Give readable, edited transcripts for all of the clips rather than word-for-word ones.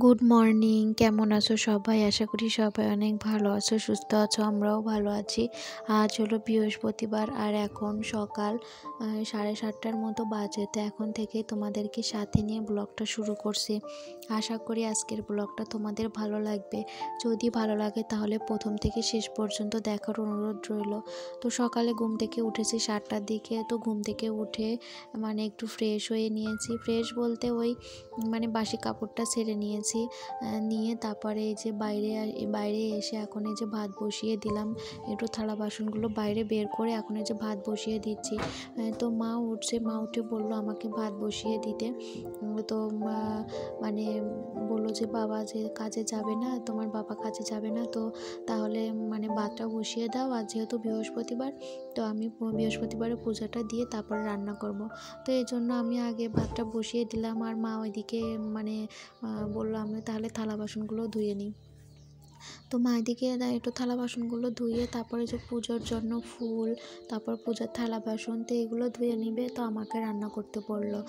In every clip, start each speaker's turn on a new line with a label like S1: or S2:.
S1: Good morning, কেমন আছো সবাই? আশা করি সবাই অনেক ভালো আছো, সুস্থ আছো। আমরাও ভালো আছি। আজ হলো বৃহস্পতিবার আর এখন সকাল 7:30টার মতো বাজে। তো এখন থেকে তোমাদেরকে সাথে নিয়ে ব্লগটা শুরু করছি। আশা করি আজকের ব্লগটা তোমাদের ভালো লাগবে। যদি ভালো লাগে তাহলে প্রথম থেকে শেষ পর্যন্ত দেখার অনুরোধ রইল। তো সকালে ঘুম থেকে উঠেছি 7টার দিকে। তো ঘুম থেকে উঠে একটু ফ্রেশ হয়ে নিয়েছি। ফ্রেশ বলতে ওই বাসি কাপড়টা ছেড়ে নিয়েছি। নিয়ে তারপরে এই যে বাইরে এসে এখন এই যে ভাত বসিয়ে দিলাম। একটু থালা বাসনগুলো বাইরে বের করে এখন এই যে ভাত বসিয়ে দিচ্ছি। তো মা উঠছে, মা উঠে বললো আমাকে ভাত বসিয়ে দিতে। তো বললো যে বাবা যে কাজে যাবে না, তোমার বাবা কাজে যাবে না, তো তাহলে ভাতটা বসিয়ে দাও। আর যেহেতু বৃহস্পতিবার, তো আমি বৃহস্পতিবারে পূজাটা দিয়ে তারপরে রান্না করব। তো এই জন্য আমি আগে ভাতটা বসিয়ে দিলাম আর মা ওইদিকে বললো আমি তাহলে থালা বাসনগুলো ধুয়ে নিই। তো মা এদিকে একটু থালা বাসনগুলো ধুয়ে তারপরে যে পুজোর জন্য ফুল, তারপর পূজার থালা বাসন, তো এগুলো ধুয়ে নিবে। তো আমাকে রান্না করতে বললো,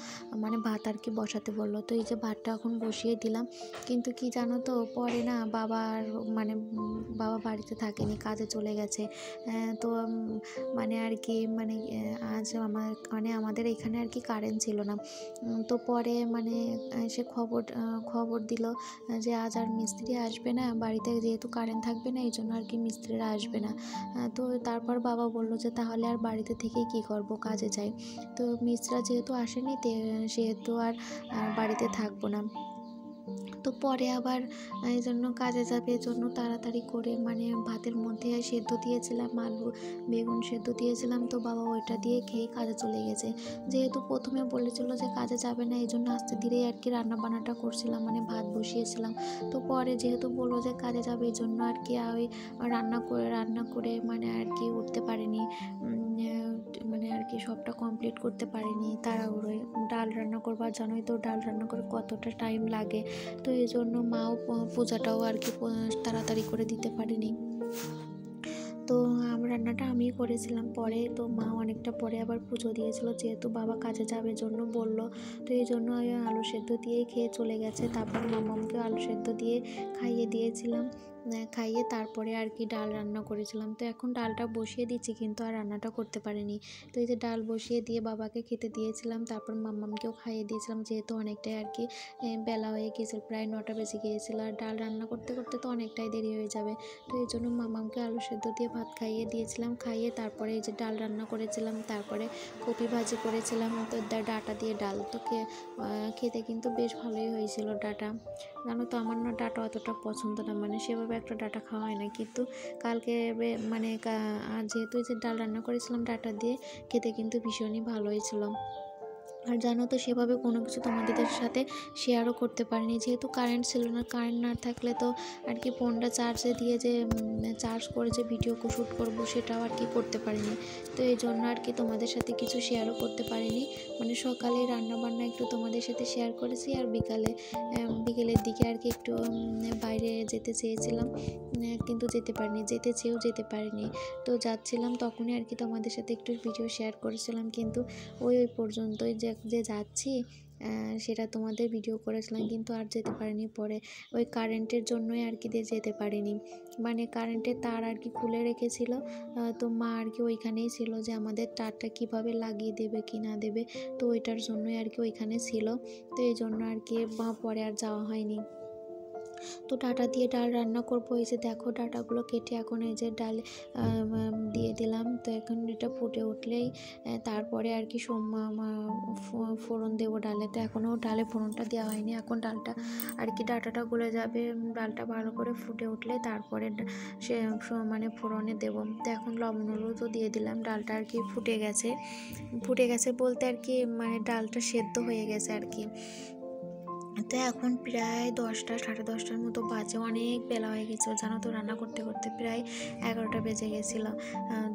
S1: ভাত আর কি বসাতে বললো। তো এই যে ভাতটা এখন বসিয়ে দিলাম। কিন্তু কি জানো তো, পরে না বাবা বাড়িতে থাকেনি, কাজে চলে গেছে। তো আর কি আজ আমাদের এখানে আর কি কারেন্ট ছিল না। তো পরে সে খবর দিল যে আজ আর মিস্ত্রি আসবে না, বাড়িতে যেহেতু কারেন্ট থাকবে না এই জন্য আর কি মিস্ত্রিরা আসবে না। তো তারপর বাবা বলল যে তাহলে আর বাড়িতে থেকেই কি করব, কাজে যাই। তো মিস্ত্রিরা যেহেতু আসেনি সেহেতু আর বাড়িতে থাকবো না। তো পরে আবার এই জন্য কাজে যাবে, এই জন্য তাড়াতাড়ি করে ভাতের মধ্যে সেদ্ধ দিয়েছিলাম, আলু বেগুন সেদ্ধ দিয়েছিলাম। তো বাবা ওইটা দিয়ে খেয়ে কাজে চলে গেছে। যেহেতু প্রথমে বলেছিল যে কাজে যাবে না, এই জন্য আস্তে ধীরেই আর কি রান্না বান্নাটা করছিলাম, ভাত বসিয়েছিলাম। তো পরে যেহেতু বললো যে কাজে যাবে, এই জন্য আর কি ওই রান্না করে আর কি উঠতে পারিনি, আর কি সবটা কমপ্লিট করতে পারিনি তাড়াহুড়োয়। ডাল রান্না করবার জানোই তো, ডাল রান্না করে কতটা টাইম লাগে। তো এই জন্য মাও পূজাটাও আর কি তাড়াতাড়ি করে দিতে পারিনি। তো রান্নাটা আমিই করেছিলাম পরে। তো মা অনেকটা পরে আবার পুজো দিয়েছিল, যেহেতু বাবা কাজে যাবে জন্য বলল। তো এই জন্য আলু সেদ্ধ দিয়েই খেয়ে চলে গেছে। তারপর মামামকেও আলু সেদ্ধ দিয়ে খাইয়ে দিয়েছিলাম। খাইয়ে তারপরে আর কি ডাল রান্না করেছিলাম। তো এখন ডালটা বসিয়ে দিচ্ছি, কিন্তু আর রান্নাটা করতে পারিনি। তো এই যে ডাল বসিয়ে দিয়ে বাবাকে খেতে দিয়েছিলাম, তারপর মামামকেও খাইয়ে দিয়েছিলাম, যেহেতু অনেকটাই আর কি বেলা হয়ে গিয়েছিল, প্রায় 9টা বেজে গিয়েছিল। আর ডাল রান্না করতে করতে তো অনেকটাই দেরি হয়ে যাবে। তো এই জন্য মামামকে আলু সেদ্ধ দিয়ে ভাত খাইয়ে দিয়েছিলাম। খাইয়ে তারপরে এই যে ডাল রান্না করেছিলাম, তারপরে কপি ভাজি করেছিলাম। তো ডাঁটা দিয়ে ডাল তো খেতে কিন্তু বেশ ভালোই হয়েছিল। ডাঁটা জানো তো আমার না ডাঁটা অতটা পছন্দ না, সেভাবে একটা ডাঁটা খাওয়া হয় না। কিন্তু কালকে আর যেহেতু এই যে ডাল রান্না করেছিলাম ডাঁটা দিয়ে, খেতে কিন্তু ভীষণই ভালো হয়েছিল। আর জানো তো সেভাবে কোনো কিছু তোমাদের সাথে শেয়ারও করতে পারিনি, যেহেতু কারেন্ট ছিল না। কারেন্ট না থাকলে তো আর কি ফোনটা চার্জে দিয়ে যে চার্জ করে যে ভিডিও শ্যুট করবো সেটাও আর কি করতে পারিনি। তো এই জন্য আর কি তোমাদের সাথে কিছু শেয়ারও করতে পারিনি। সকালে রান্নাবান্না একটু তোমাদের সাথে শেয়ার করেছি, আর বিকেলের দিকে আর কি একটু বাইরে যেতে চেয়েছিলাম, কিন্তু যেতে পারিনি। তো যাচ্ছিলাম তখনই আর কি তোমাদের সাথে একটু ভিডিও শেয়ার করেছিলাম, কিন্তু ওই পর্যন্তই যে যাচ্ছি সেটা তোমাদের ভিডিও করেছিলাম, কিন্তু আর যেতে পারিনি। পরে ওই কারেন্টের জন্যই আর কি যেতে পারিনি। কারেন্টের তার আর কি খুলে রেখেছিল। তো মা আর কি ওইখানেই ছিল যে আমাদের তারটা কিভাবে লাগিয়ে দেবে কি না দেবে, তো ওইটার জন্যই আর কি ওইখানে ছিল। তো এই জন্য আর কি পরে আর যাওয়া হয়নি। তো ডাঁটা দিয়ে ডাল রান্না করবো। এই যে দেখো ডাঁটাগুলো কেটে এখন এই যে ডাল দিয়ে দিলাম। তো এখন এটা ফুটে উঠলেই তারপরে আর কি ফোড়ন দেবো ডালে। তো এখনও ডালে ফোড়নটা দেওয়া হয়নি, এখন ডালটা আর কি ডাঁটাটা গলে যাবে। ডালটা ভালো করে ফুটে উঠলে তারপরে সে ফোড়নে দেবো। তো এখন লবণ হলুদও দিয়ে দিলাম। ডালটা আর কি ফুটে গেছে বলতে আর কি ডালটা সেদ্ধ হয়ে গেছে আর কি। তো এখন প্রায় 10টা 10:30টার মতো বাজে, অনেক বেলা হয়ে গেছিলো জানো তো। রান্না করতে করতে প্রায় 11টা বেজে গেছিলো,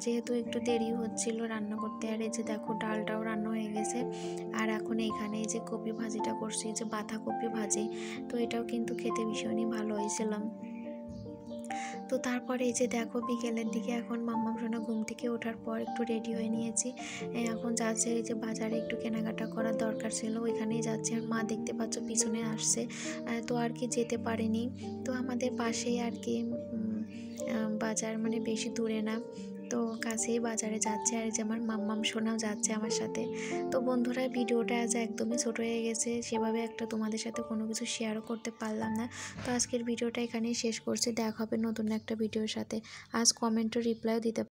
S1: যেহেতু একটু দেরি হচ্ছিল রান্না করতে। আর এই যে দেখো ডালটাও রান্না হয়ে গেছে। আর এখন এইখানে এই যে কপি ভাজিটা করছি, এই যে বাঁধাকপি ভাজি, তো এটাও কিন্তু খেতে ভীষণই ভালো হয়েছিল। তো তারপরে এই যে দেখো বিকেলের দিকে এখন মাম্মাম সোনা ঘুম থেকে ওঠার পর একটু রেডি হয়ে নিয়েছি। এখন যাচ্ছে এই যে বাজারে একটু কেনাকাটা করার দরকার ছিল, ওইখানেই যাচ্ছে। আর মা দেখতে পাচ্ছ পিছনে আসছে, তো আর কি যেতে পারেনি। তো আমাদের পাশেই আর কি বাজার, মানে বেশি দূরে না, তো কাছেই বাজারে যাচ্ছে। আর যে আমার মাম্মাম সোনাও যাচ্ছে আমার সাথে। তো বন্ধুরা, ভিডিওটা আজ একদমই ছোট হয়ে গেছে, সেভাবে একটা তোমাদের সাথে কোনো কিছু শেয়ারও করতে পারলাম না। তো আজকের ভিডিওটা এখানেই শেষ করছি, দেখা হবে নতুন একটা ভিডিওর সাথে। আজ কমেন্টও রিপ্লাইও দিতে